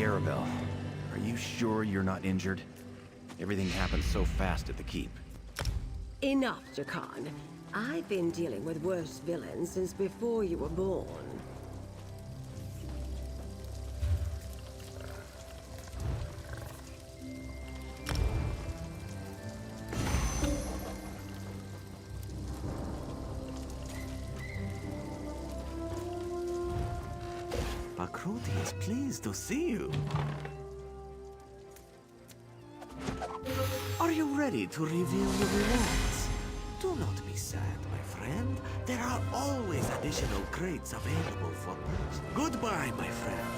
Hey, Arabelle. Are you sure you're not injured? Everything happened so fast at the keep. Enough, Jakan. I've been dealing with worse villains since before you were born. Pakruti is pleased to see you. Are you ready to reveal your rewards? Do not be sad, my friend. There are always additional crates available for purchase. Goodbye, my friend.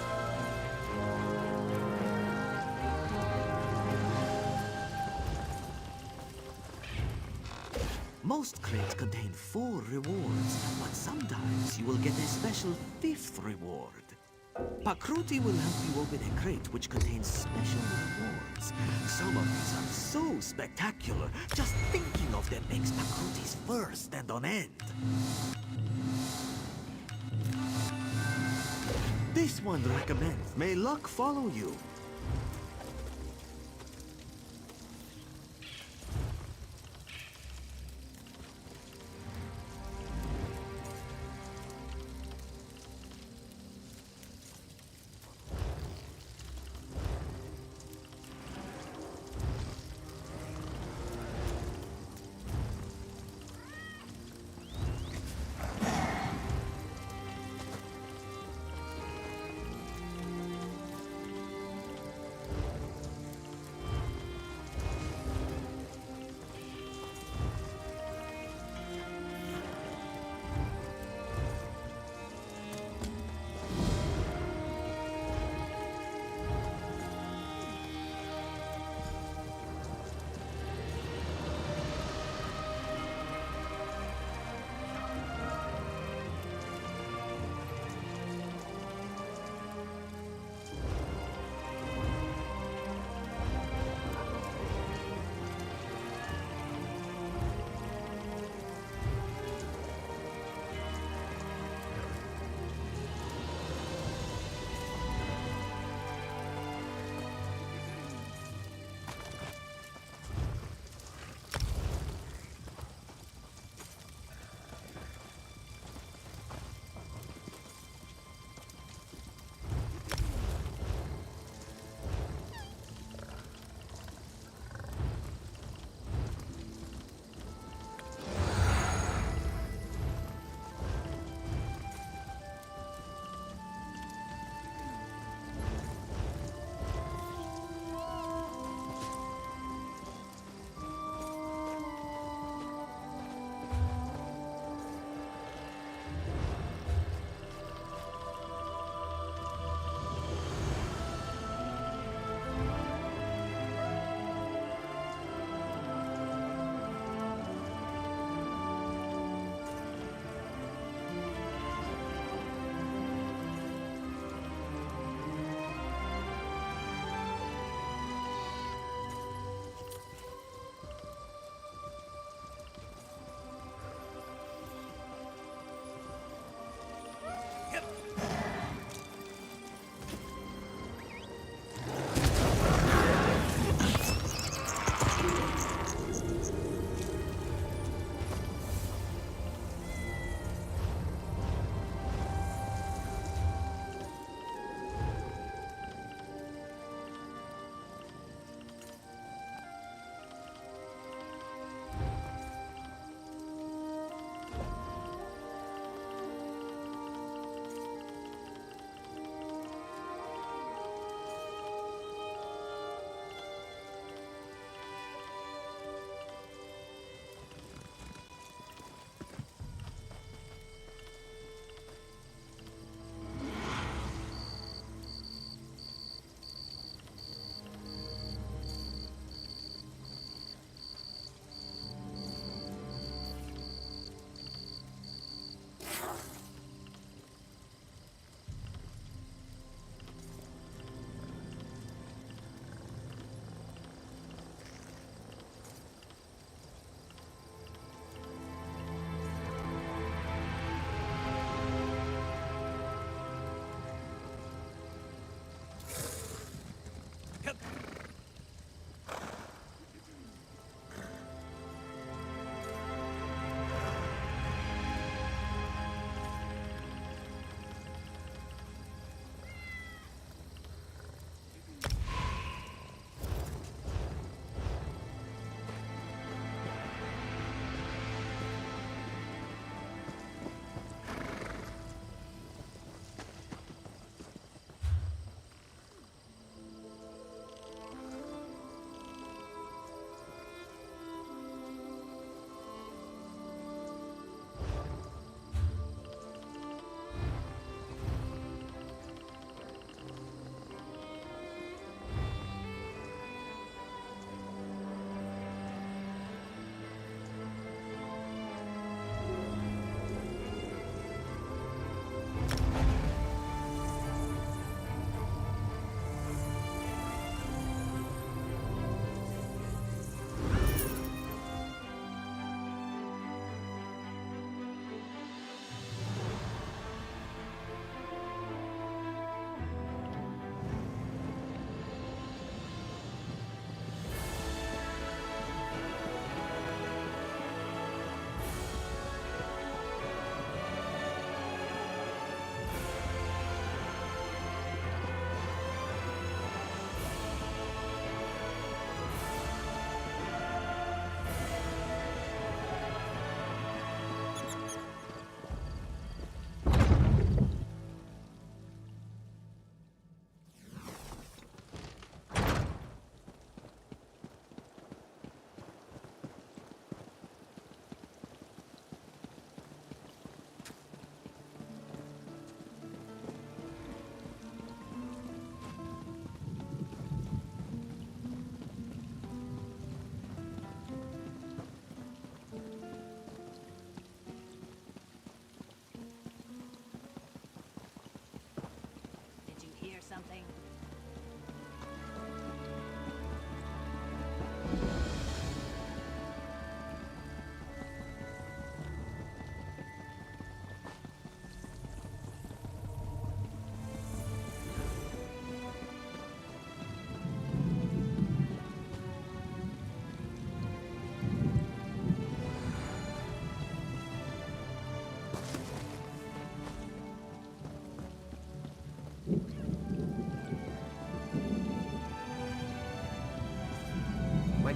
Most crates contain 4 rewards, but sometimes you will get a special 5th reward. Pakruti will help you open a crate which contains special rewards. Some of these are so spectacular, just thinking of them makes Pakruti's fur stand on end. This one recommends, may luck follow you.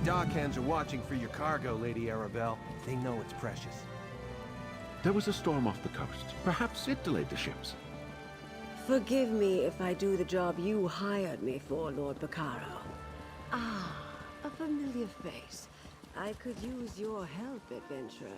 dockhands are watching for your cargo, Lady Arabelle. They know it's precious. There was a storm off the coast. Perhaps it delayed the ships. Forgive me if I do the job you hired me for, Lord Bacaro. Ah, a familiar face. I could use your help, adventurer.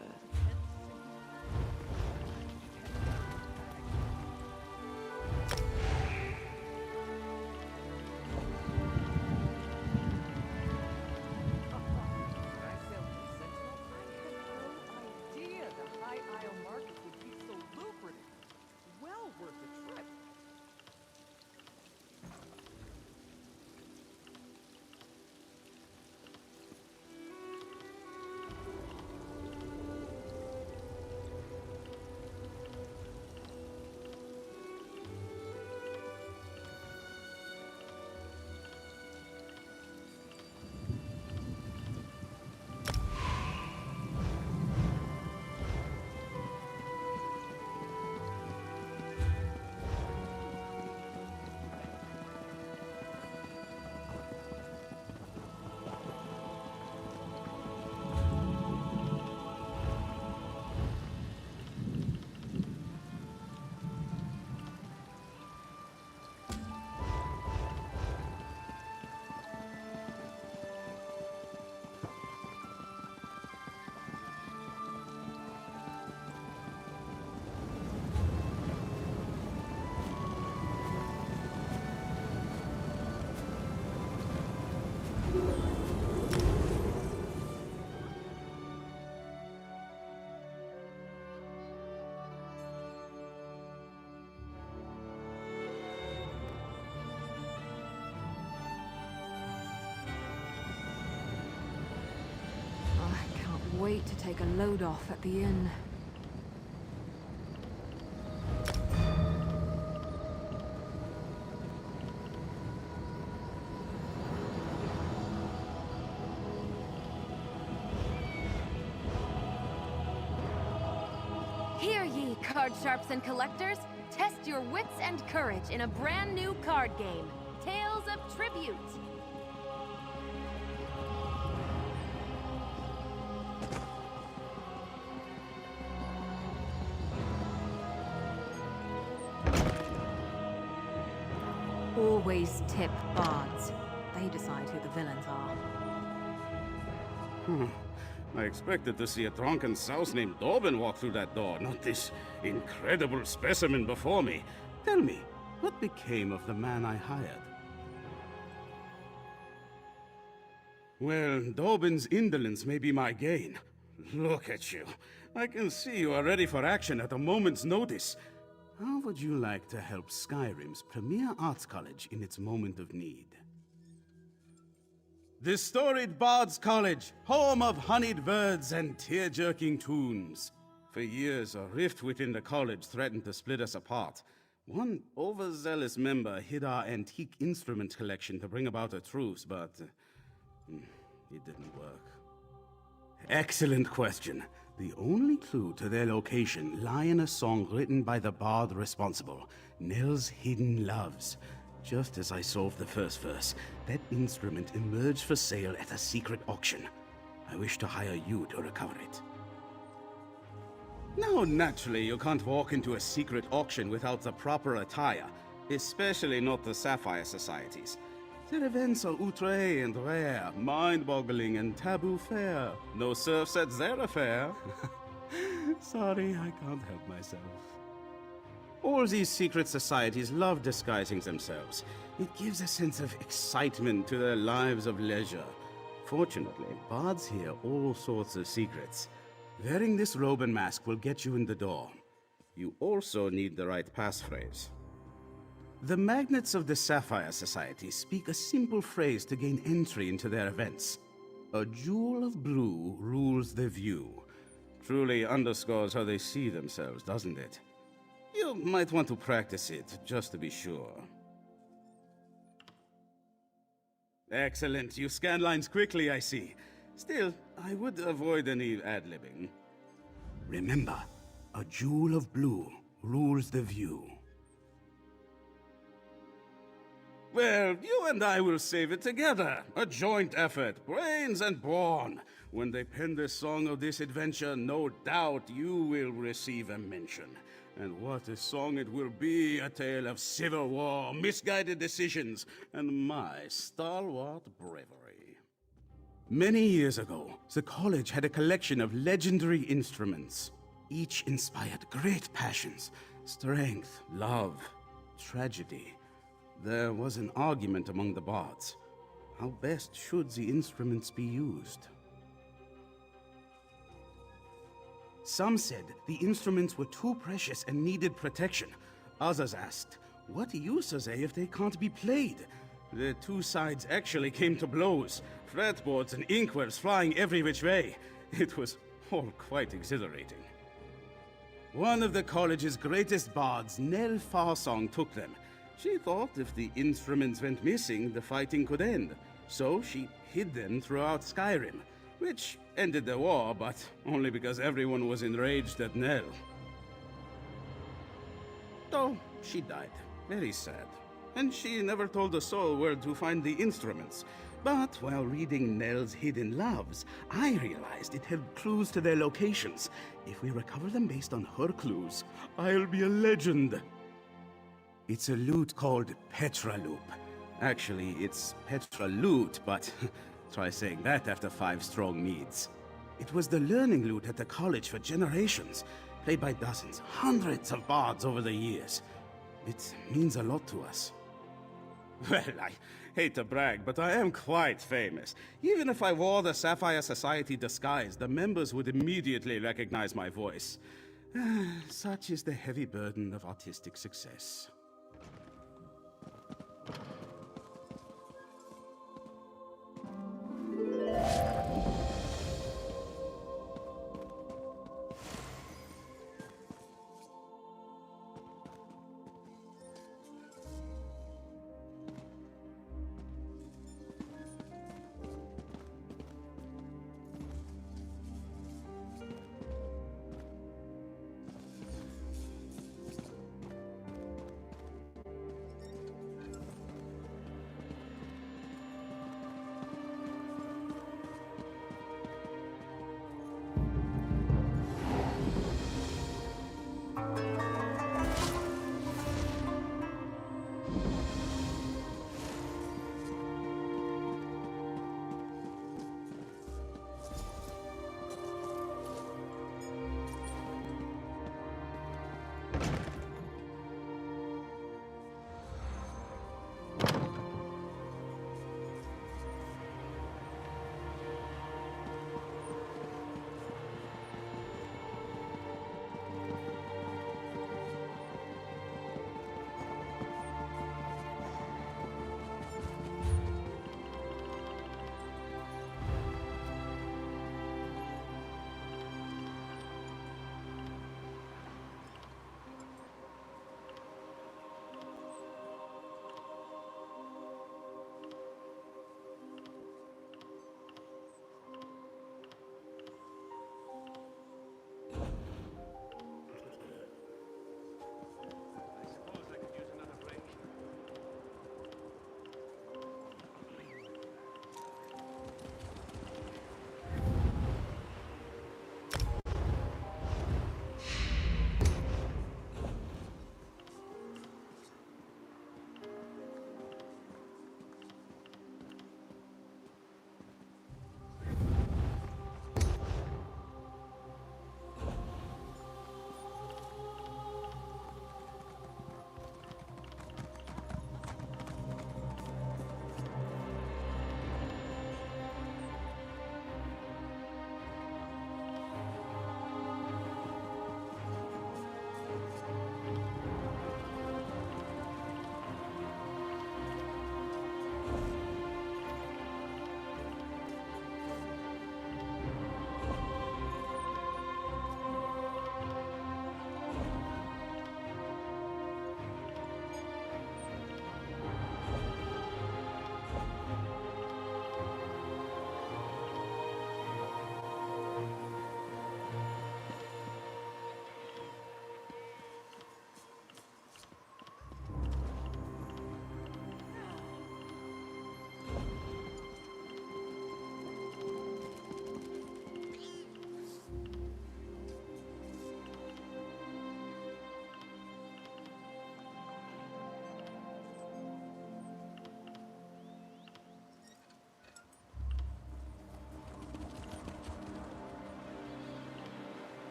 Wait to take a load off at the inn. Hear ye, card sharps and collectors! Test your wits and courage in a brand new card game, Tales of Tribute! Always tip bards. They decide who the villains are. I expected to see a drunken souse named Dobbin walk through that door, not this incredible specimen before me. Tell me, what became of the man I hired? Well, Dobbin's indolence may be my gain. Look at you. I can see you are ready for action at a moment's notice. How would you like to help Skyrim's premier arts college in its moment of need? The storied Bard's College, home of honeyed birds and tear-jerking tunes. For years, a rift within the college threatened to split us apart. One overzealous member hid our antique instrument collection to bring about a truce, but it didn't work. Excellent question. The only clue to their location lie in a song written by the bard responsible, Nell's Hidden Loves. Just as I solved the first verse, that instrument emerged for sale at a secret auction. I wish to hire you to recover it. Now, naturally, you can't walk into a secret auction without the proper attire, especially not the Sapphire Societies. Their events are outre and rare, mind-boggling and taboo fair. No serf sets their affair. Sorry, I can't help myself. All these secret societies love disguising themselves. It gives a sense of excitement to their lives of leisure. Fortunately, bards hear all sorts of secrets. Wearing this robe and mask will get you in the door. You also need the right passphrase. The magnets of the Sapphire Society speak a simple phrase to gain entry into their events. A jewel of blue rules the view. Truly underscores how they see themselves, doesn't it? You might want to practice it, just to be sure. Excellent. You scan lines quickly, I see. Still, I would avoid any ad-libbing. Remember, a jewel of blue rules the view. Well, you and I will save it together. A joint effort, brains and brawn. When they pen the song of this adventure, no doubt you will receive a mention. And what a song it will be, a tale of civil war, misguided decisions, and my stalwart bravery. Many years ago, the college had a collection of legendary instruments. Each inspired great passions, strength, love, tragedy. There was an argument among the bards. How best should the instruments be used? Some said the instruments were too precious and needed protection. Others asked, what use are they if they can't be played? The two sides actually came to blows, fretboards and inkwells flying every which way. It was all quite exhilarating. One of the college's greatest bards, Nell Farsong, took them. She thought if the instruments went missing, the fighting could end. So she hid them throughout Skyrim, which ended the war, but only because everyone was enraged at Nell. So she died. Very sad. And she never told a soul where to find the instruments. But while reading Nell's hidden loves, I realized it held clues to their locations. If we recover them based on her clues, I'll be a legend. It's a lute called Petraloop. Actually, it's Petraloot, but try saying that after 5 strong meads. It was the learning lute at the college for generations, played by dozens, hundreds of bards over the years. It means a lot to us. Well, I hate to brag, but I am quite famous. Even if I wore the Sapphire Society disguise, the members would immediately recognize my voice. Such is the heavy burden of artistic success.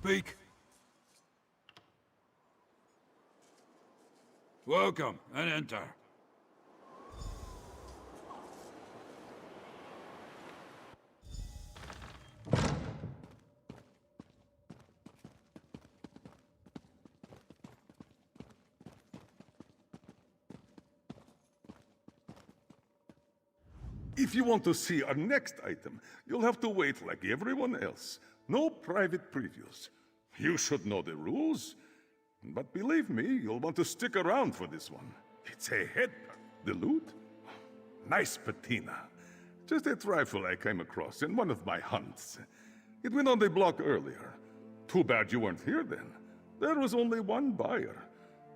speak? Welcome, and enter. If you want to see our next item, you'll have to wait like everyone else. No private previews. You should know the rules. But believe me, you'll want to stick around for this one. It's a head. The loot? Nice patina. Just a trifle I came across in one of my hunts. It went on the block earlier. Too bad you weren't here then. There was only one buyer.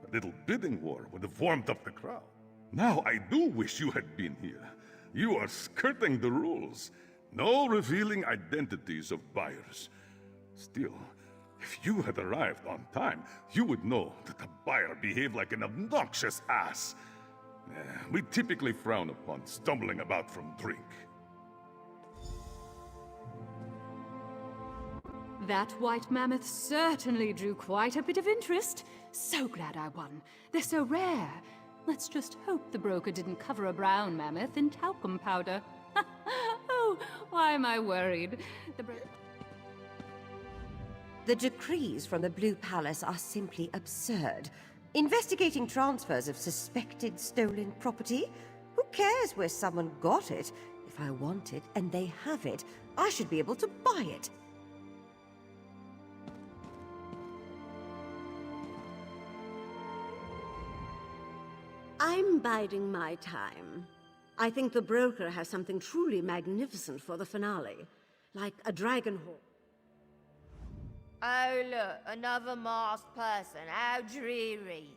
A little bidding war would have warmed up the crowd. Now I do wish you had been here. You are skirting the rules. No revealing identities of buyers. Still, if you had arrived on time, you would know that the buyer behaved like an obnoxious ass. We typically frown upon stumbling about from drink. That white mammoth certainly drew quite a bit of interest. So glad I won. They're so rare. Let's just hope the broker didn't cover a brown mammoth in talcum powder. Oh, why am I worried? The decrees from the Blue Palace are simply absurd. Investigating transfers of suspected stolen property? Who cares where someone got it? If I want it and they have it, I should be able to buy it. I'm biding my time. I think the broker has something truly magnificent for the finale. Like a dragon horn. Oh look, another masked person. How dreary.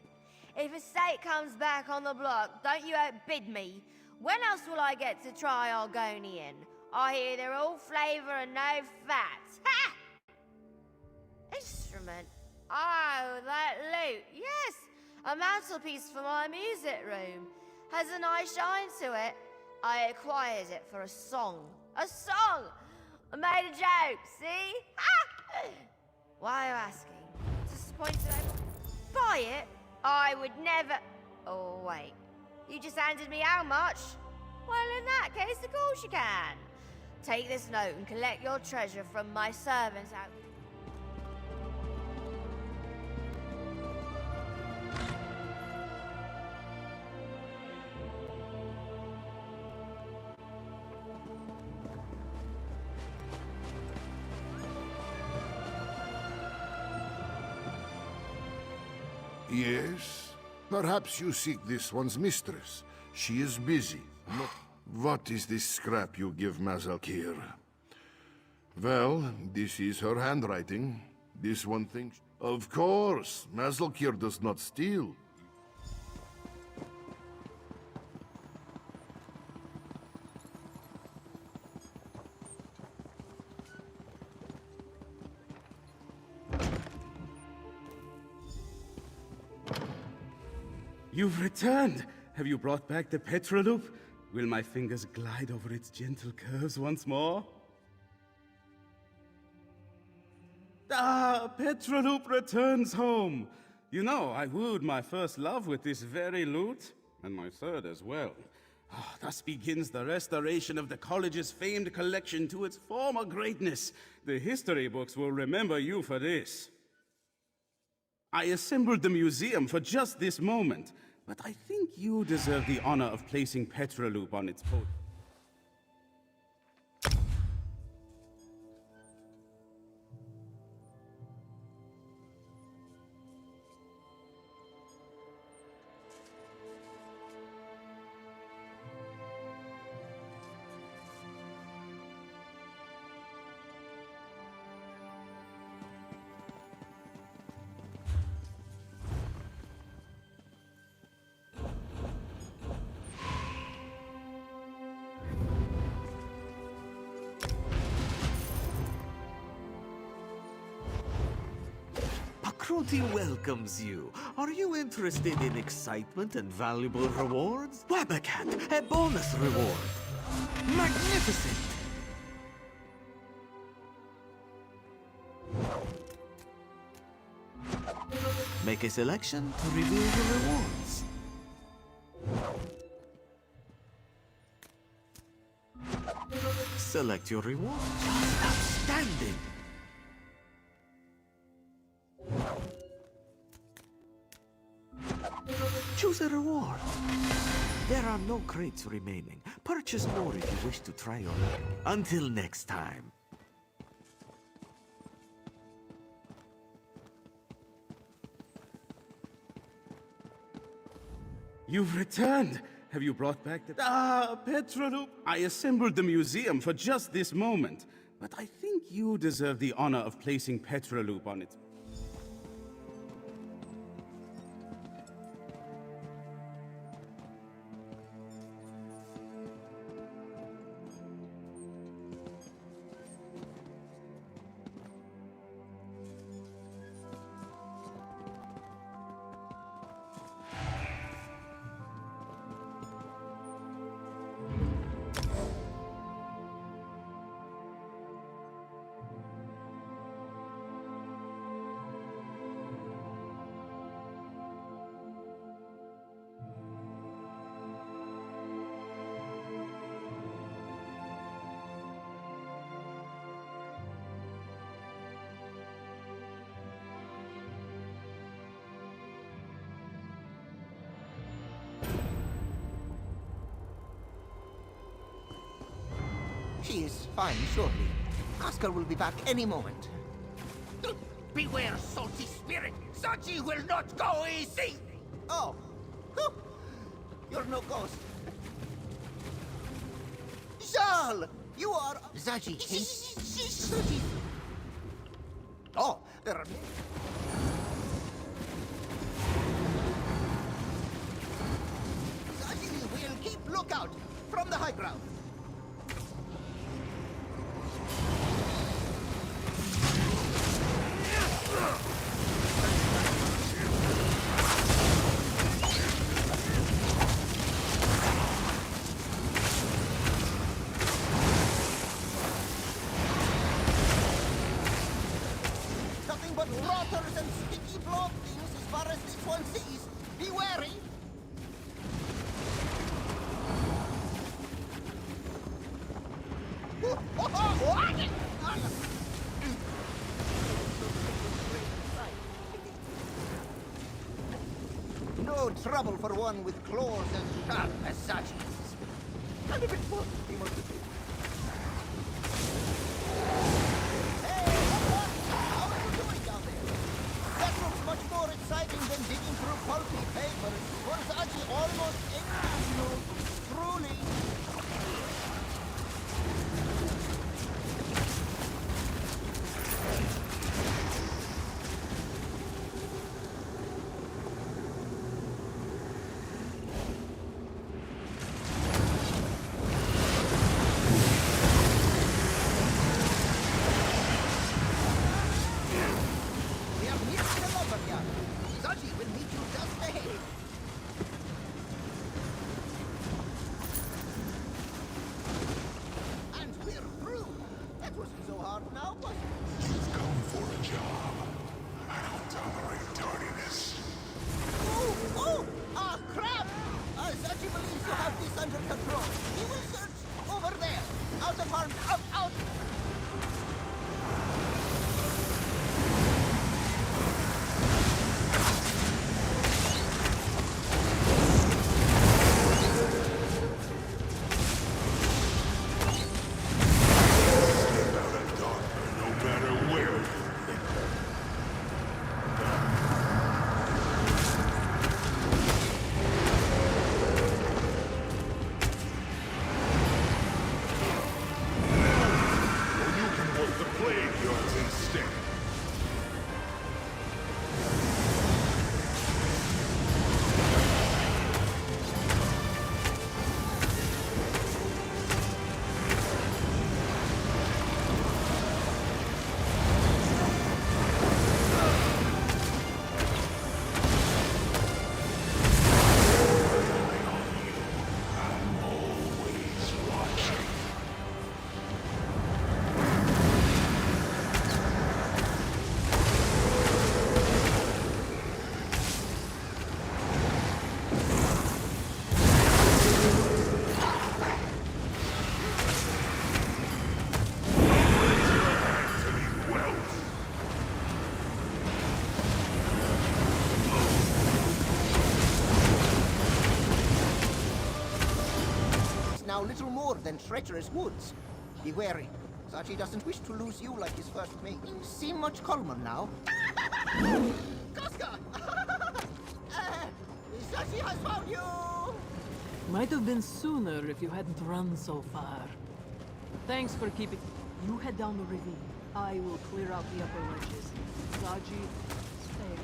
If a steak comes back on the block, don't you outbid me. When else will I get to try Argonian? I hear they're all flavour and no fat. Ha! Instrument. Oh, that lute. Yes, a mantelpiece for my music room. Has a nice shine to it. I acquired it for a song. A song! I made a joke, see? Ha! Why are you asking? Disappointed I buy it? I would never... Oh, wait. You just handed me how much? Well, in that case, of course you can. Take this note and collect your treasure from my servants out... Yes? Perhaps you seek this one's mistress. She is busy. What is this scrap you give Mazalkir? Well, this is her handwriting. This one thinks... Of course, Mazalkir does not steal. You've returned! Have you brought back the petroloop? Will my fingers glide over its gentle curves once more? Ah, petroloop returns home! You know, I wooed my first love with this very loot, and my third as well. Ah, thus begins the restoration of the college's famed collection to its former greatness. The history books will remember you for this. I assembled the museum for just this moment, but I think you deserve the honor of placing Petroloop on its podium. Pakruti welcomes you. Are you interested in excitement and valuable rewards? Wabakat, a bonus reward. Magnificent! Make a selection to reveal the rewards. Select your reward. Just outstanding! Choose a reward. There are no crates remaining. Purchase more if you wish to try your luck. Until next time. You've returned! Have you brought back the... Ah, Petroloop! I assembled the museum for just this moment. But I think you deserve the honor of placing Petroloop on its... She is fine, surely. Ask her will be back any moment. Beware, salty spirit! Zaji will not go easy! Oh. Whew. You're no ghost. Zal! You are... Zaji, Zaji! Oh, there are... Zaji will keep lookout from the high ground. Nothing but rotters and sticky blob things as far as this one sees. Be wary! No trouble for one with claws as sharp as Zaji's. I'm a bit full. He must have been. Hey, how are you doing down there? That looks much more exciting than digging through pulpy papers. For Zaji almost envies you. Truly. little more than treacherous woods. Be wary. Sachi doesn't wish to lose you like his first mate. You seem much calmer now. Casca! Sachi has found you! Might have been sooner if you hadn't run so far. Thanks for keeping... You head down the ravine. I will clear out the upper ledges. Saji, stay.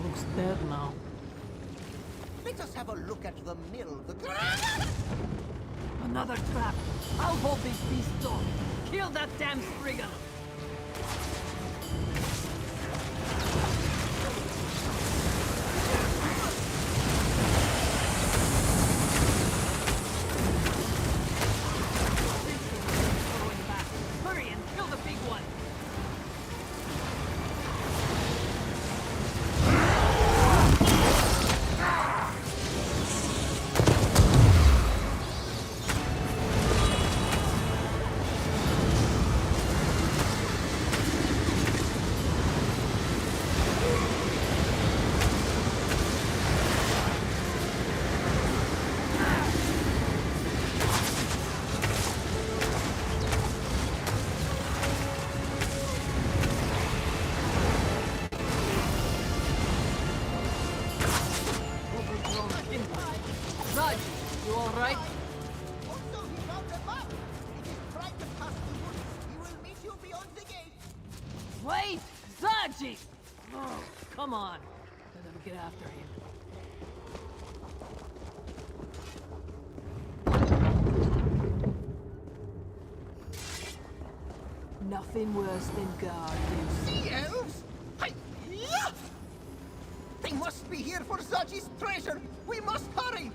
Looks dead now. Let us have a look at the mill. Another trap. I'll hold these beasts off. Kill that damn Spriggan. Hurry and kill the big one. You all right? Also, he found a map. It is tried to pass the woods. He will meet you beyond the gate. Wait! Zaji! Oh, come on. Let them get after him. Nothing worse than guards. Sea elves? Hi-ya! They must be here for Zaji's treasure. We must hurry.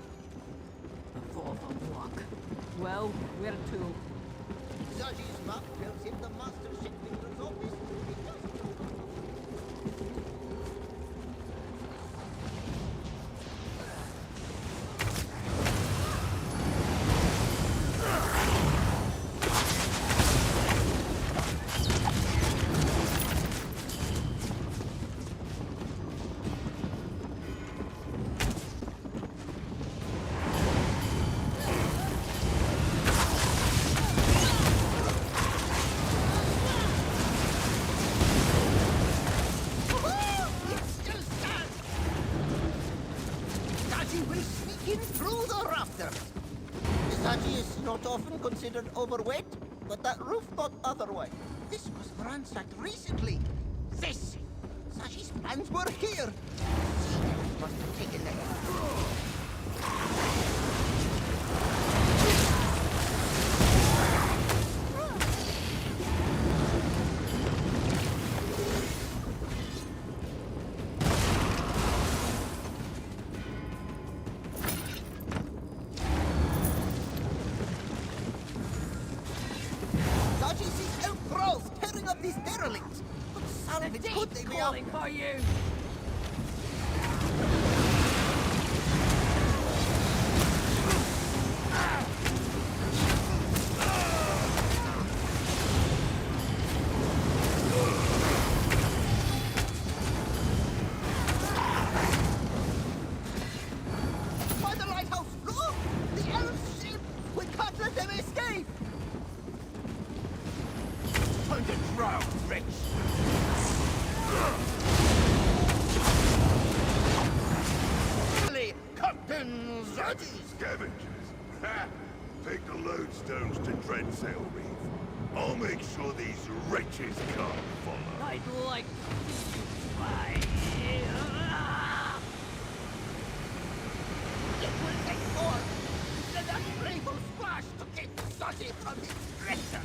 The fourth of luck. Well, where to? Zaji's map tells him the master shipbuilder's office. He just... Saji is not often considered overweight, but that roof thought otherwise. This was ransacked recently. This! Saji's plans were here! Must have taken them. These derelicts! What salvage could they be calling for you! let them escape! Time to drown, wretch! Captain Zodzi! Scavengers! Ha! Take the lodestones to Dreadsail Reef. I'll make sure these wretches can't follow. I'd like It will take more than that playful splash to get Zodzi from his dresser!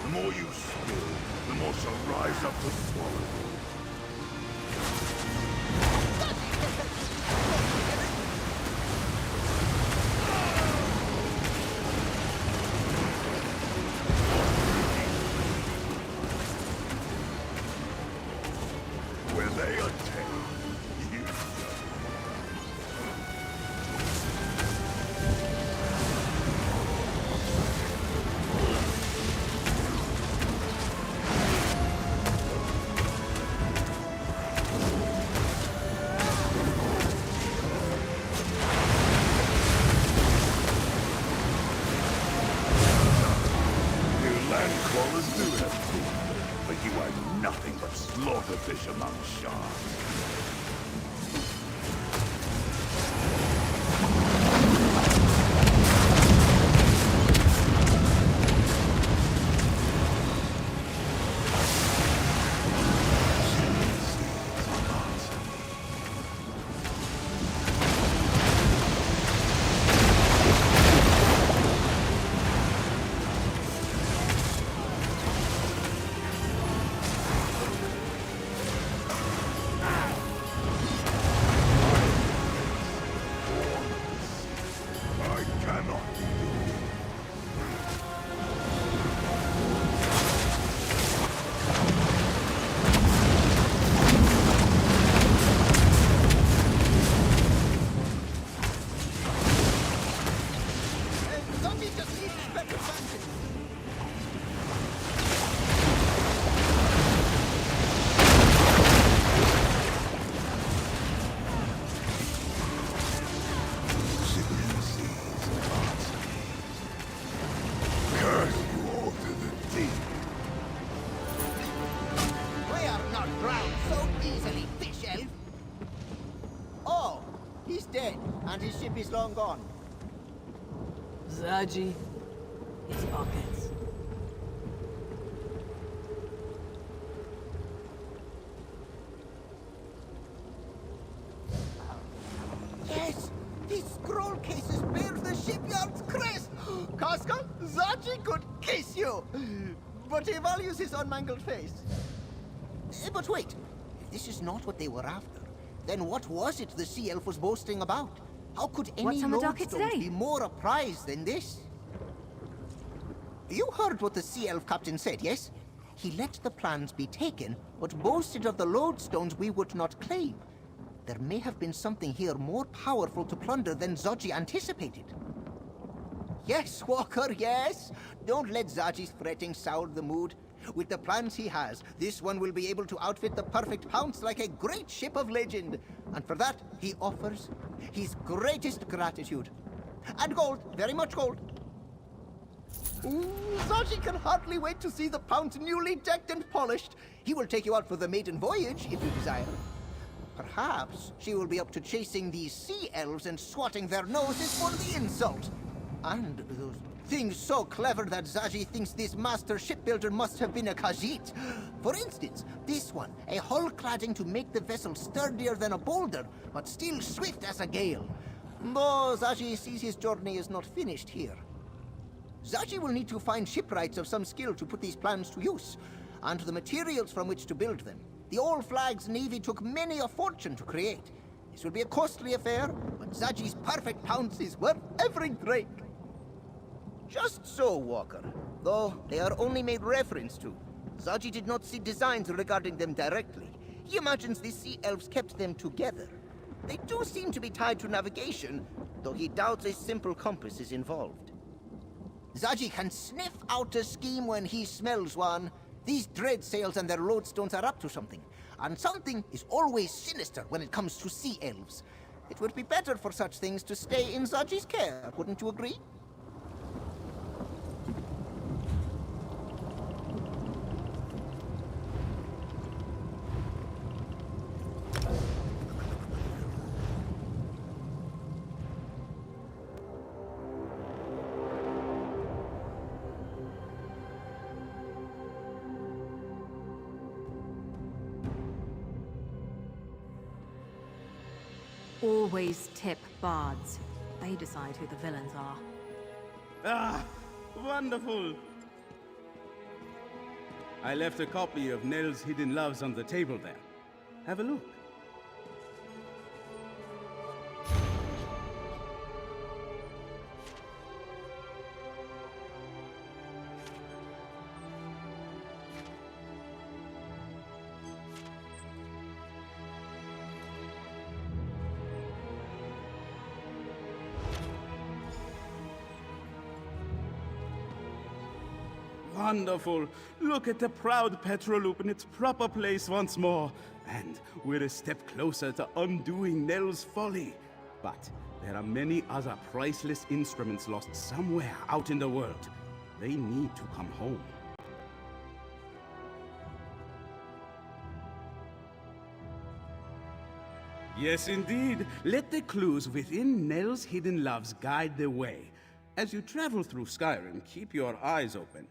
The more you spill, the more shall rise up to swallow. Where they attack, you go. Crawlers do have teeth, but you are nothing but slaughterfish among sharks. And his ship is long gone. Zaji, his pockets. Yes! These scroll cases bear the shipyard's crest! Casca, Zaji could kiss you! But he values his unmangled face. But wait, if this is not what they were after, then what was it the sea elf was boasting about? How could any lodestone be more a prize than this? You heard what the sea elf captain said, yes? He let the plans be taken, but boasted of the lodestones we would not claim. There may have been something here more powerful to plunder than Zaji anticipated. Yes, Walker, yes! Don't let Zaji's fretting sour the mood. With the plans he has, this one will be able to outfit the perfect pounce like a great ship of legend. And for that, he offers his greatest gratitude. And gold, very much gold. Zaji can hardly wait to see the pounce newly decked and polished. He will take you out for the maiden voyage, if you desire. Perhaps she will be up to chasing these sea elves and swatting their noses for the insult. And those things so clever that Zaji thinks this master shipbuilder must have been a Khajiit. For instance, this one, a hull cladding to make the vessel sturdier than a boulder, but still swift as a gale. Though Zaji sees his journey is not finished here. Zaji will need to find shipwrights of some skill to put these plans to use, and the materials from which to build them. The All Flags Navy took many a fortune to create. This will be a costly affair, but Zaji's perfect pounce is worth every drake. Just so, Walker. Though they are only made reference to. Zaji did not see designs regarding them directly. He imagines the sea elves kept them together. They do seem to be tied to navigation, though he doubts a simple compass is involved. Zaji can sniff out a scheme when he smells one. These dread sails and their lodestones are up to something. And something is always sinister when it comes to sea elves. It would be better for such things to stay in Zaji's care, wouldn't you agree? Always tip bards. They decide who the villains are. Ah, wonderful! I left a copy of Nell's Hidden Loves on the table there. Have a look. Wonderful! Look at the proud Petroloop in its proper place once more. And we're a step closer to undoing Nell's folly. But there are many other priceless instruments lost somewhere out in the world. They need to come home. Yes, indeed. Let the clues within Nell's Hidden Loves guide the way. As you travel through Skyrim, keep your eyes open.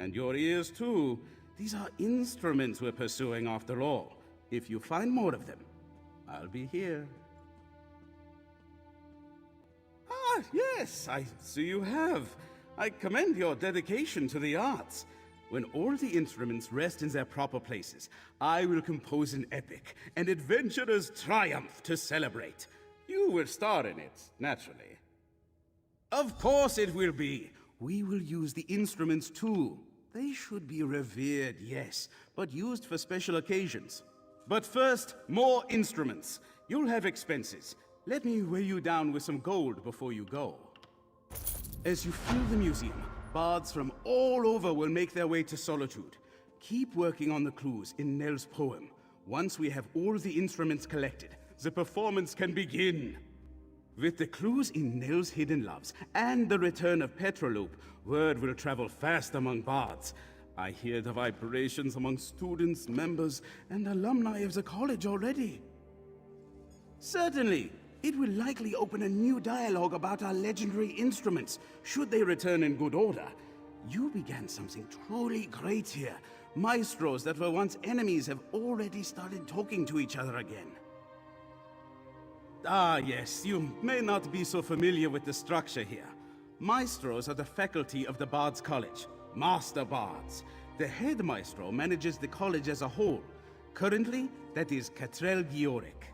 And your ears, too. These are instruments we're pursuing, after all. If you find more of them, I'll be here. Ah, yes, I see you have. I commend your dedication to the arts. When all the instruments rest in their proper places, I will compose an epic, an adventurer's triumph to celebrate. You will star in it, naturally. Of course it will be. We will use the instruments, too. They should be revered, yes, but used for special occasions. But first, more instruments. You'll have expenses. Let me weigh you down with some gold before you go. As you fill the museum, bards from all over will make their way to Solitude. Keep working on the clues in Nell's poem. Once we have all the instruments collected, the performance can begin. With the clues in Nell's Hidden Loves and the return of Petroloop, word will travel fast among bards. I hear the vibrations among students, members, and alumni of the college already. Certainly, it will likely open a new dialogue about our legendary instruments, should they return in good order. You began something truly great here. Maestros that were once enemies have already started talking to each other again. Ah, yes, you may not be so familiar with the structure here. Maestros are the faculty of the Bards College, Master Bards. The head maestro manages the college as a whole. Currently, that is Catrell Gioric.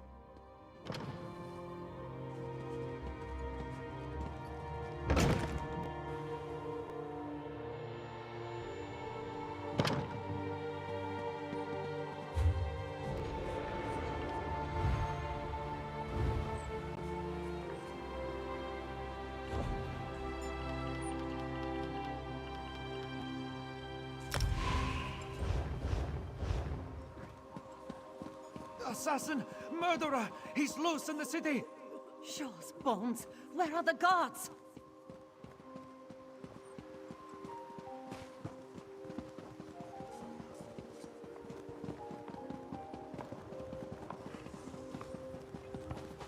Assassin! Murderer! He's loose in the city! Shaw's bones! Where are the guards?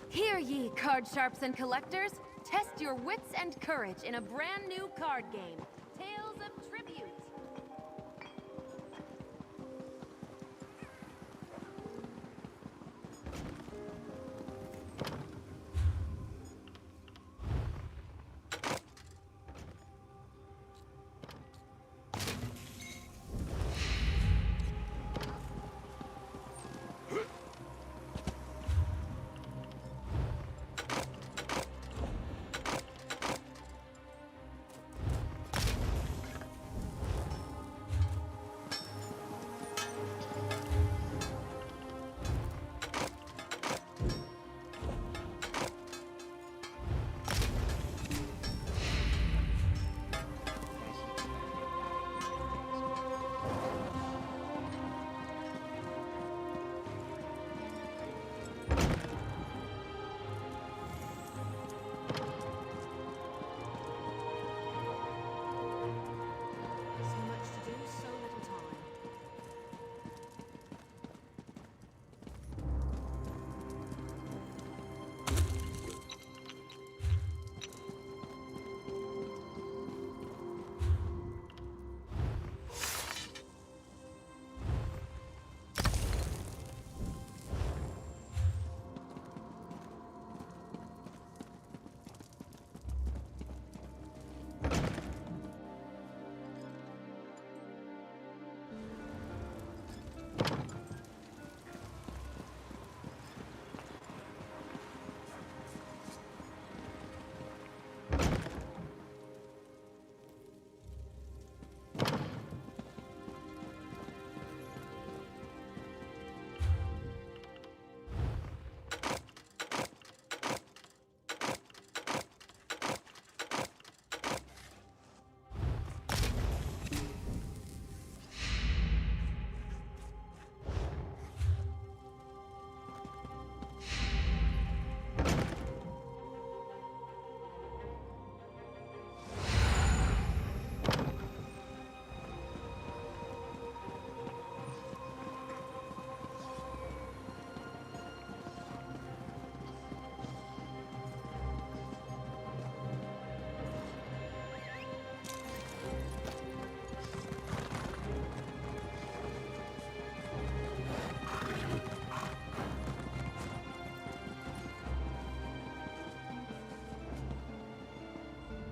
Hear ye, card sharps and collectors! Test your wits and courage in a brand new card game, Tales of Tribute.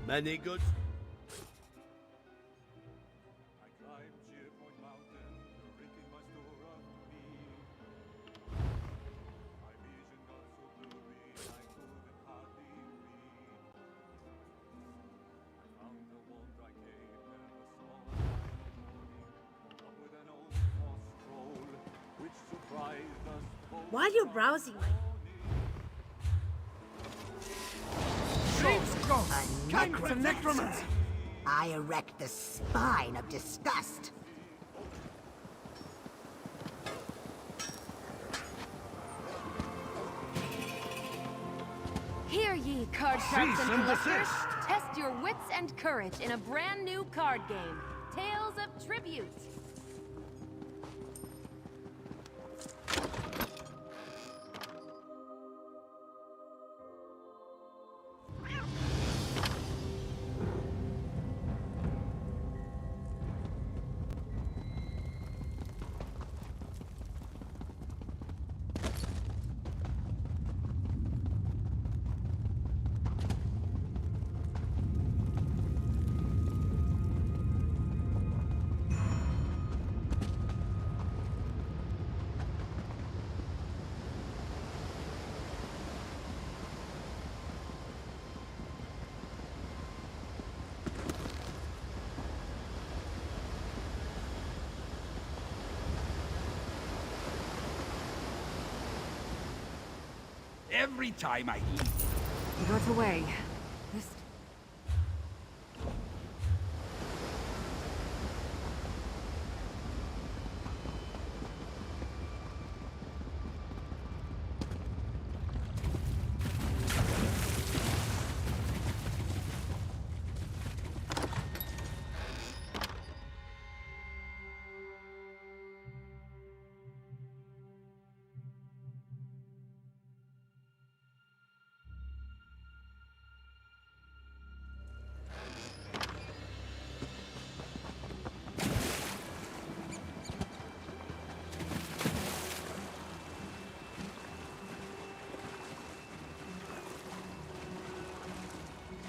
Many good... While you're browsing... Necromancy! I erect the spine of disgust. Hear ye, card sharps and collectors. Test your wits and courage in a brand new card game, Tales of Tribute. Every time I eat... He got away. This...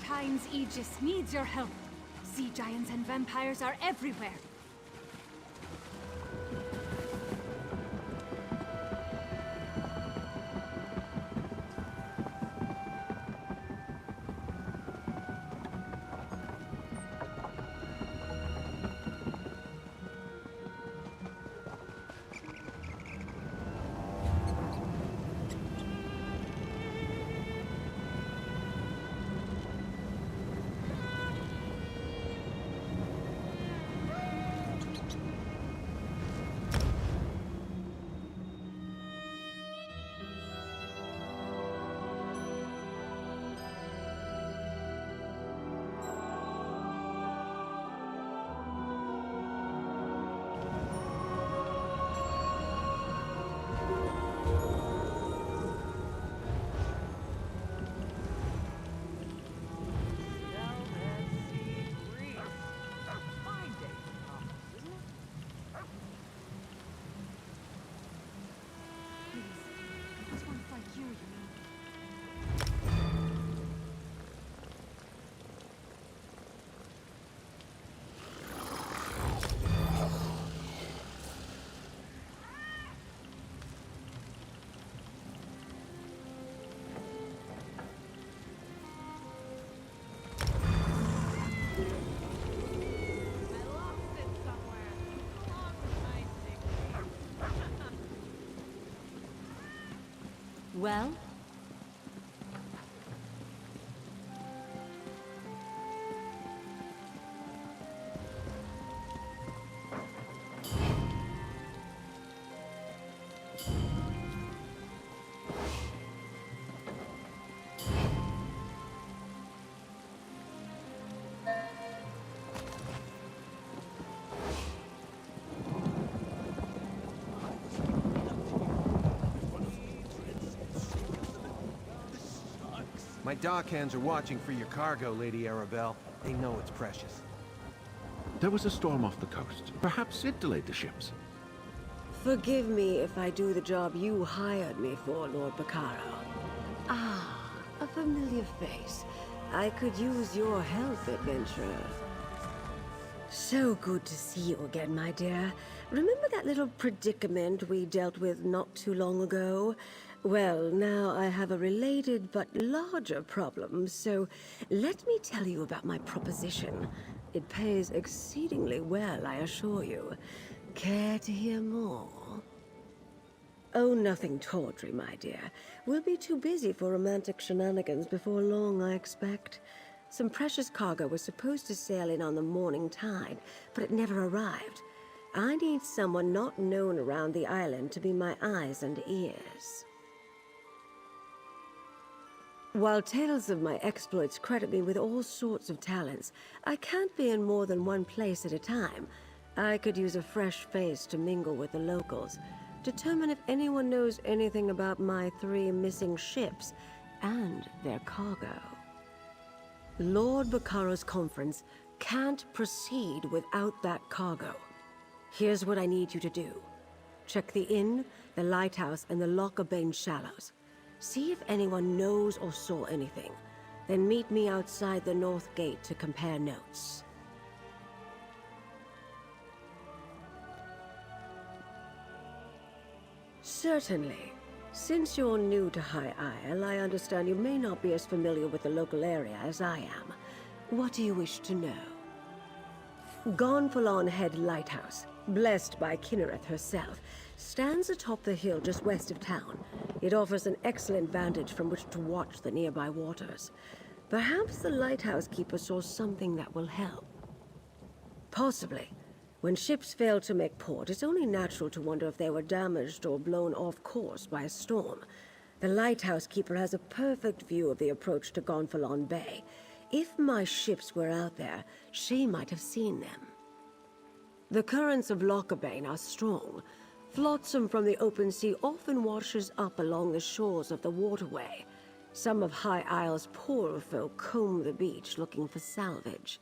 Time's Aegis needs your help. Sea giants and vampires are everywhere. Well? My dock hands are watching for your cargo, Lady Arabelle. They know it's precious. There was a storm off the coast. Perhaps it delayed the ships. Forgive me if I do the job you hired me for, Lord Bacaro. Ah, a familiar face. I could use your help, adventurer. So good to see you again, my dear. Remember that little predicament we dealt with not too long ago? Well, now I have a related but larger problem, so let me tell you about my proposition. It pays exceedingly well, I assure you. Care to hear more? Oh, nothing tawdry, my dear. We'll be too busy for romantic shenanigans before long, I expect. Some precious cargo was supposed to sail in on the morning tide, but it never arrived. I need someone not known around the island to be my eyes and ears. While tales of my exploits credit me with all sorts of talents, I can't be in more than one place at a time. I could use a fresh face to mingle with the locals, determine if anyone knows anything about my 3 missing ships and their cargo. Lord Baccaro's conference can't proceed without that cargo. Here's what I need you to do. Check the inn, the lighthouse, and the Lockabane shallows. See if anyone knows or saw anything. Then meet me outside the north gate to compare notes. Certainly. Since you're new to High Isle, I understand you may not be as familiar with the local area as I am. What do you wish to know? Gonfalon Head Lighthouse, blessed by Kinnereth herself, stands atop the hill just west of town. It offers an excellent vantage from which to watch the nearby waters. Perhaps the lighthouse keeper saw something that will help. Possibly. When ships fail to make port, it's only natural to wonder if they were damaged or blown off course by a storm. The lighthouse keeper has a perfect view of the approach to Gonfalon Bay. If my ships were out there, she might have seen them. The currents of Lockabane are strong. Flotsam from the open sea often washes up along the shores of the waterway. Some of High Isle's poorer folk comb the beach looking for salvage.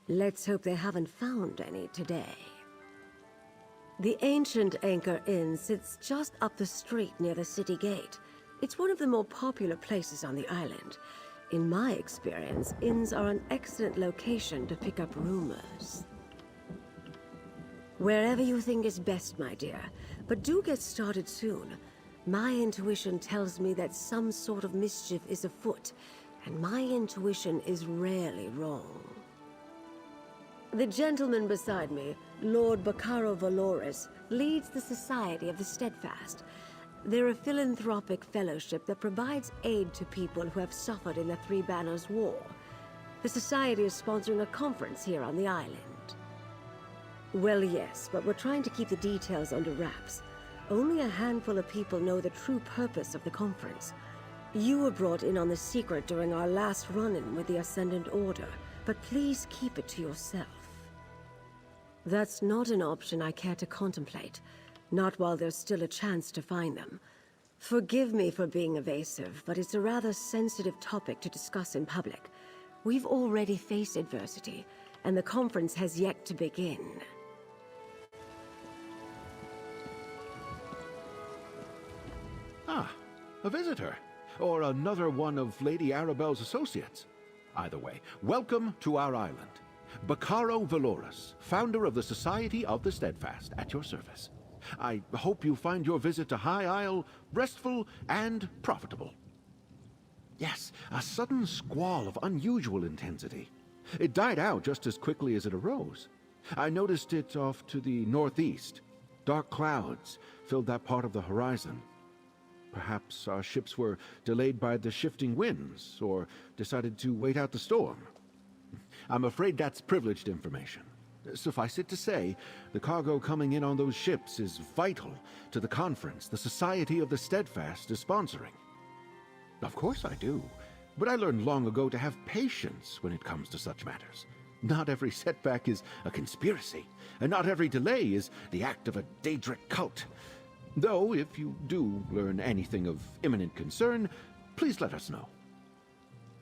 Let's hope they haven't found any today. The ancient Anchor Inn sits just up the street near the city gate. It's one of the more popular places on the island. In my experience, inns are an excellent location to pick up rumors. Wherever you think is best, my dear, but do get started soon. My intuition tells me that some sort of mischief is afoot, and my intuition is rarely wrong. The gentleman beside me, Lord Baccaro Valoris, leads the Society of the Steadfast. They're a philanthropic fellowship that provides aid to people who have suffered in the Three Banners War. The Society is sponsoring a conference here on the island. Well, yes, but we're trying to keep the details under wraps. Only a handful of people know the true purpose of the conference. You were brought in on the secret during our last run-in with the Ascendant Order, but please keep it to yourself. That's not an option I care to contemplate, not while there's still a chance to find them. Forgive me for being evasive, but it's a rather sensitive topic to discuss in public. We've already faced adversity, and the conference has yet to begin. Ah, a visitor. Or another one of Lady Arabelle's associates. Either way, welcome to our island. Baccaro Valoris, founder of the Society of the Steadfast, at your service. I hope you find your visit to High Isle restful and profitable. Yes, a sudden squall of unusual intensity. It died out just as quickly as it arose. I noticed it off to the northeast. Dark clouds filled that part of the horizon. Perhaps our ships were delayed by the shifting winds, or decided to wait out the storm. I'm afraid that's privileged information. Suffice it to say, the cargo coming in on those ships is vital to the conference the Society of the Steadfast is sponsoring. Of course I do, but I learned long ago to have patience when it comes to such matters. Not every setback is a conspiracy, and not every delay is the act of a Daedric cult. Though, if you do learn anything of imminent concern, please let us know.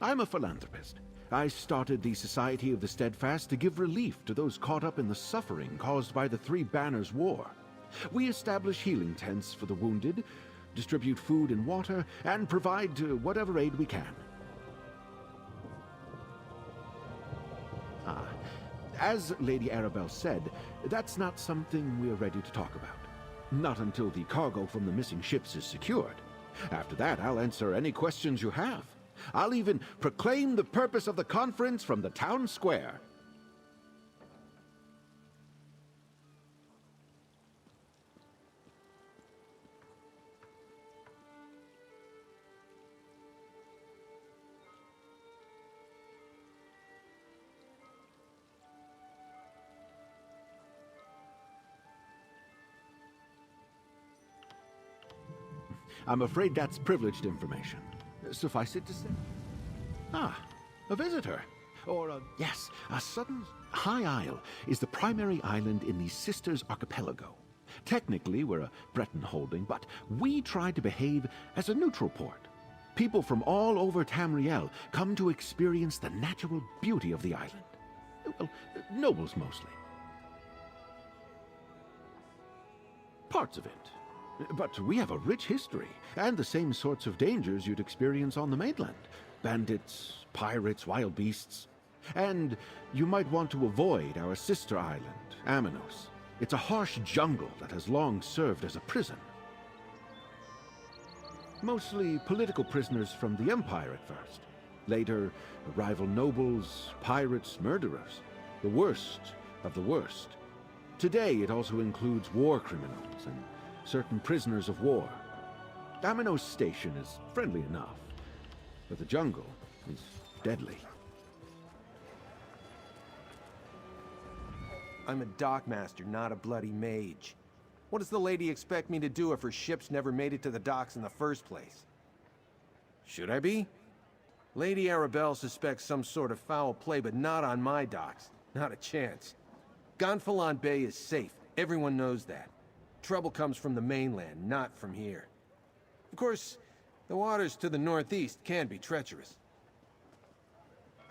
I'm a philanthropist. I started the Society of the Steadfast to give relief to those caught up in the suffering caused by the Three Banners War. We establish healing tents for the wounded, distribute food and water, and provide whatever aid we can. As Lady Arabelle said, that's not something we're ready to talk about. Not until the cargo from the missing ships is secured. After that, I'll answer any questions you have. I'll even proclaim the purpose of the conference from the town square. I'm afraid that's privileged information. Suffice it to say. Ah, a visitor. Or yes, a sudden... High Isle is the primary island in the Sisters Archipelago. Technically, we're a Breton holding, but we try to behave as a neutral port. People from all over Tamriel come to experience the natural beauty of the island. Well, nobles mostly. Parts of it. But we have a rich history, and the same sorts of dangers you'd experience on the mainland. Bandits, pirates, wild beasts. And you might want to avoid our sister island, Amanos. It's a harsh jungle that has long served as a prison. Mostly political prisoners from the Empire at first. Later, rival nobles, pirates, murderers. The worst of the worst. Today, it also includes war criminals and certain prisoners of war. Amanos Station is friendly enough, but the jungle is deadly. I'm a dockmaster, not a bloody mage. What does the lady expect me to do if her ships never made it to the docks in the first place? Should I be? Lady Arabelle suspects some sort of foul play, but not on my docks. Not a chance. Gonfalon Bay is safe. Everyone knows that. Trouble comes from the mainland, not from here. Of course, the waters to the northeast can be treacherous.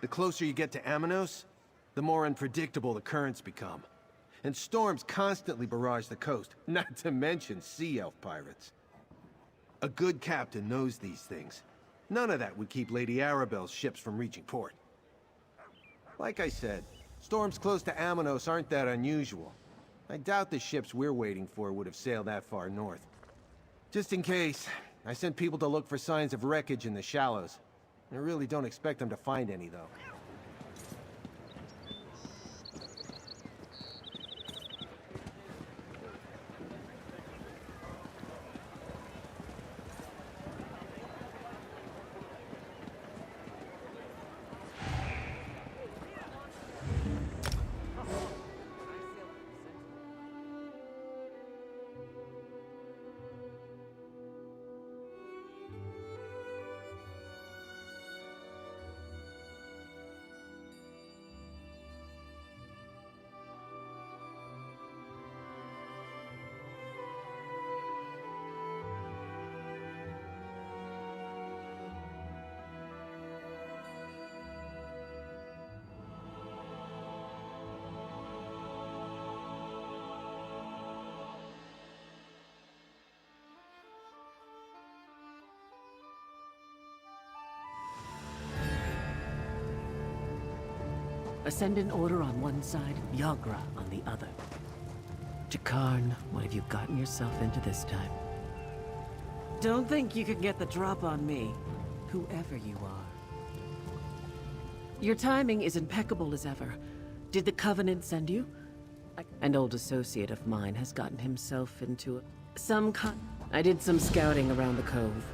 The closer you get to Amanos, the more unpredictable the currents become. And storms constantly barrage the coast, not to mention sea elf pirates. A good captain knows these things. None of that would keep Lady Arabelle's ships from reaching port. Like I said, storms close to Amanos aren't that unusual. I doubt the ships we're waiting for would have sailed that far north. Just in case, I sent people to look for signs of wreckage in the shallows. I really don't expect them to find any, though. Ascendant Order on one side, Yagra on the other. Jakarn, what have you gotten yourself into this time? Don't think you can get the drop on me, whoever you are. Your timing is impeccable as ever. Did the Covenant send you? An old associate of mine has gotten himself into some kind... I did some scouting around the cove.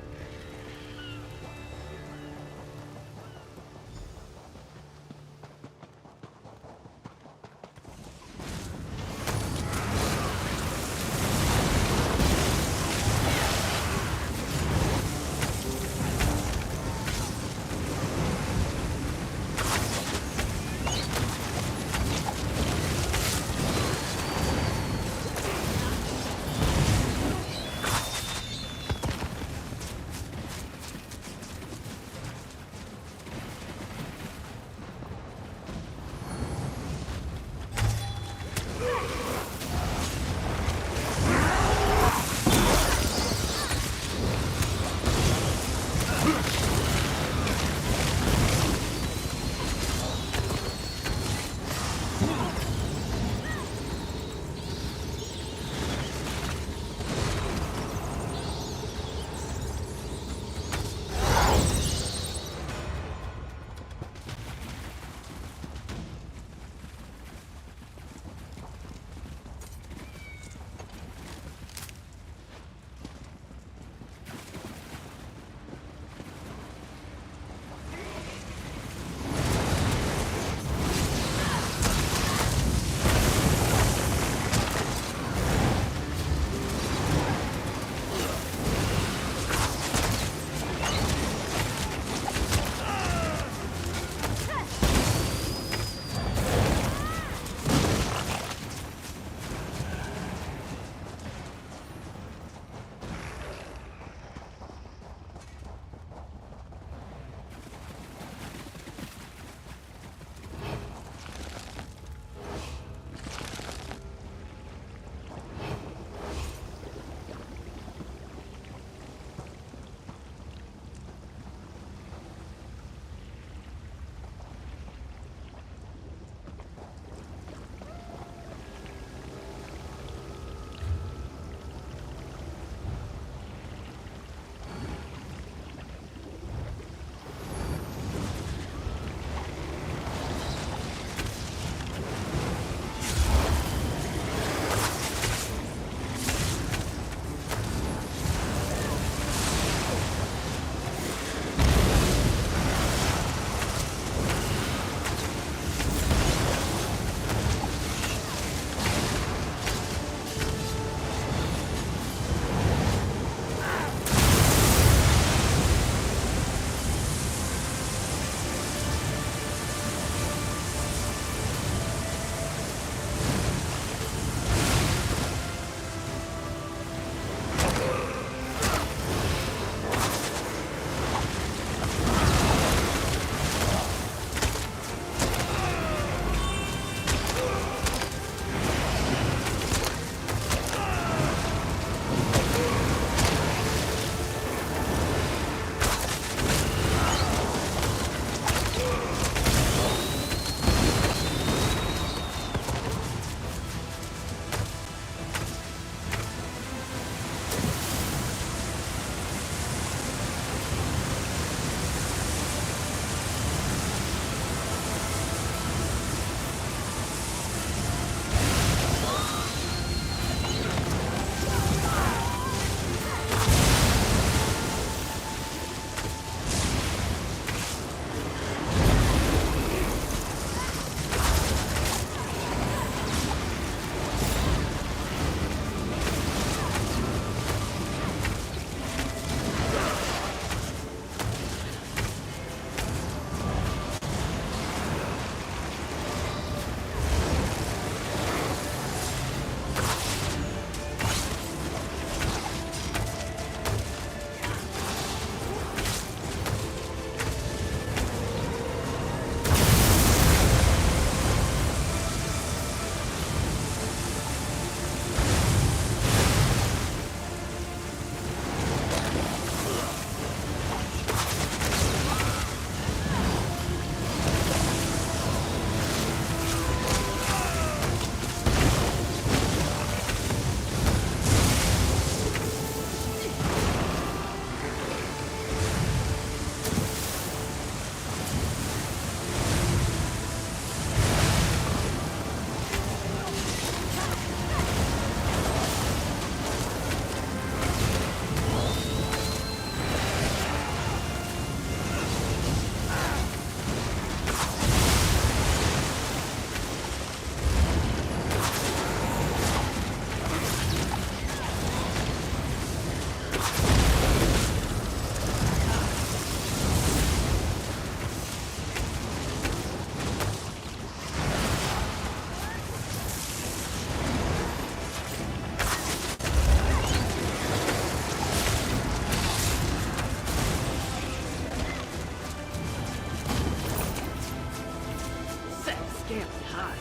scaly hide.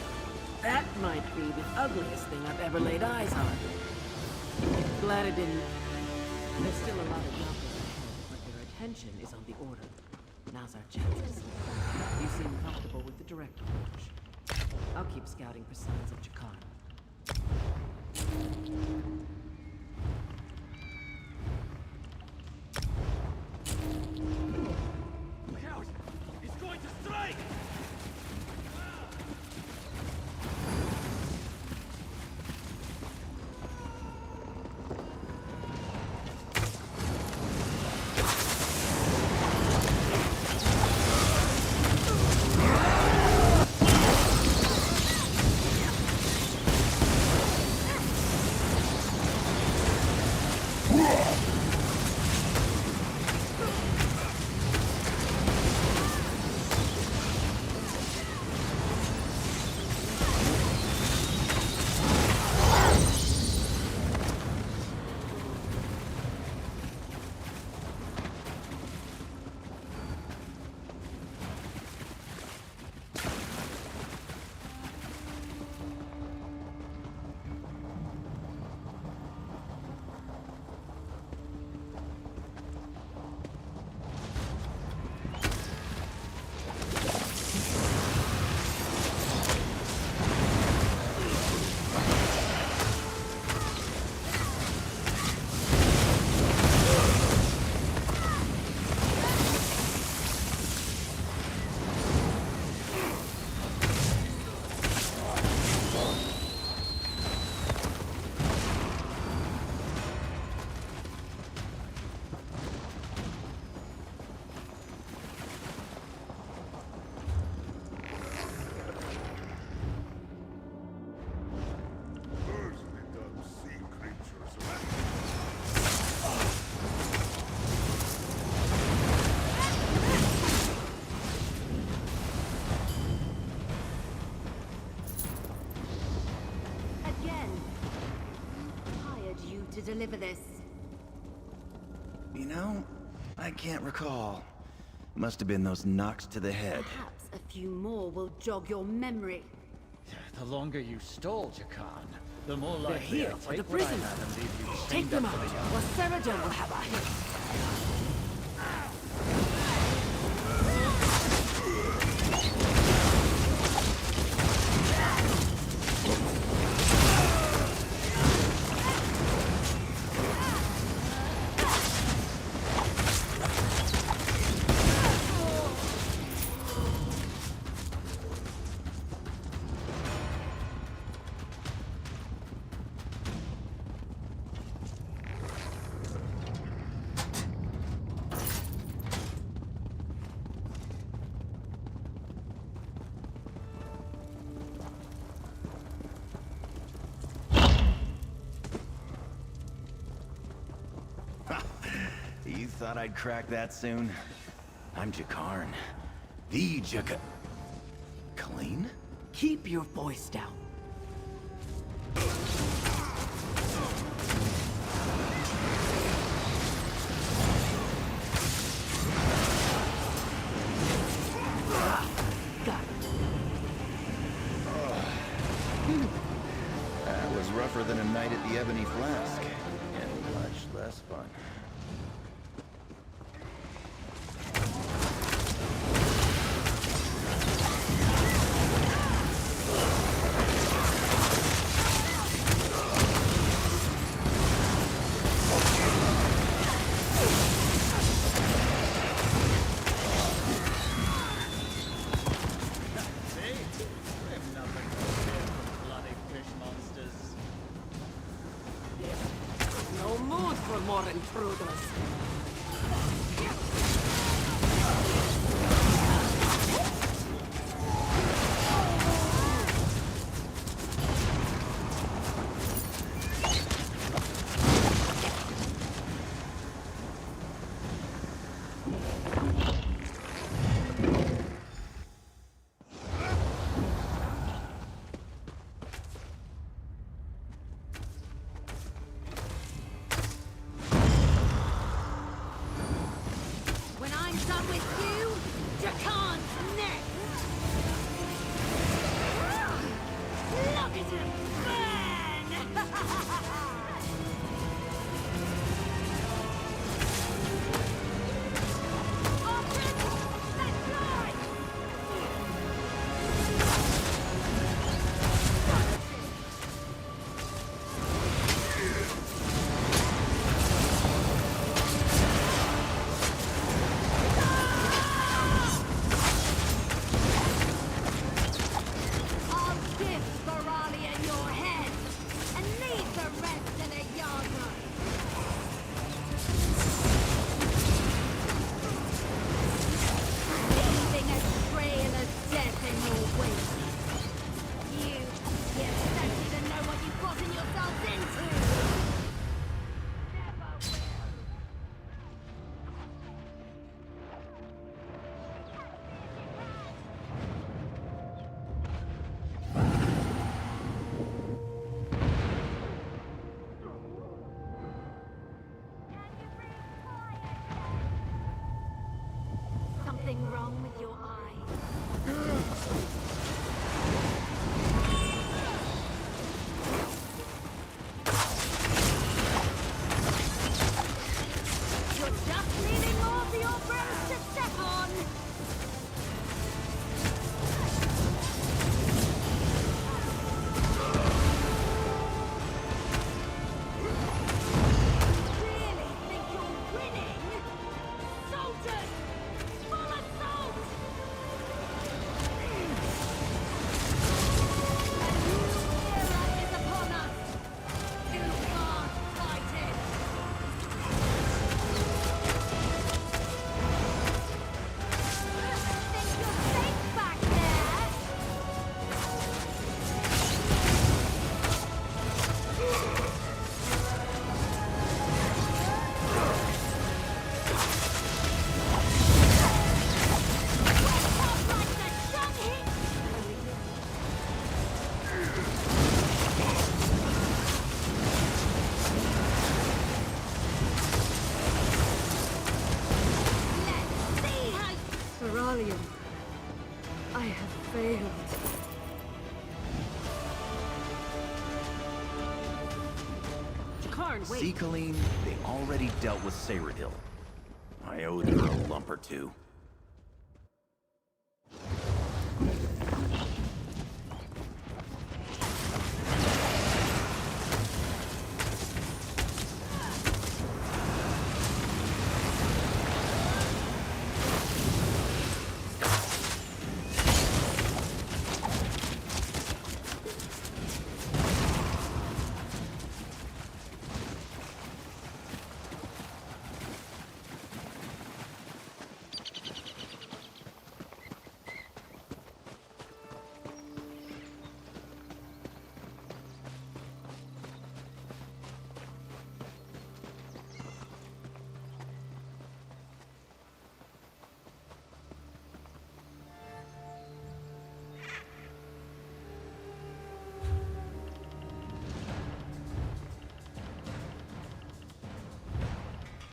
That might be the ugliest thing I've ever laid eyes on. Glad it didn't. There's still a lot of jumpers ahead, but their attention is on the order. Now's our chance to see. You seem comfortable with the direct approach. I'll keep scouting for signs of Jakar. Look out! He's going to strike! To deliver this. You know, I can't recall. Must have been those knocks to the head. Perhaps a few more will jog your memory. The longer you stall, Jakan, the more They're likely here I'll for take the what I prisoner. have and leave you Take chained them up out, for the or Ceradon will have our hits. You thought I'd crack that soon? I'm Jakarn. The Jakar... Clean? Keep your voice down. Got it. That was rougher than a night at the Ebony Flask. And much less fun. No mood for more intruders. I have failed. See, Colleen, they already dealt with Cyrodiil. I owed her a lump or two.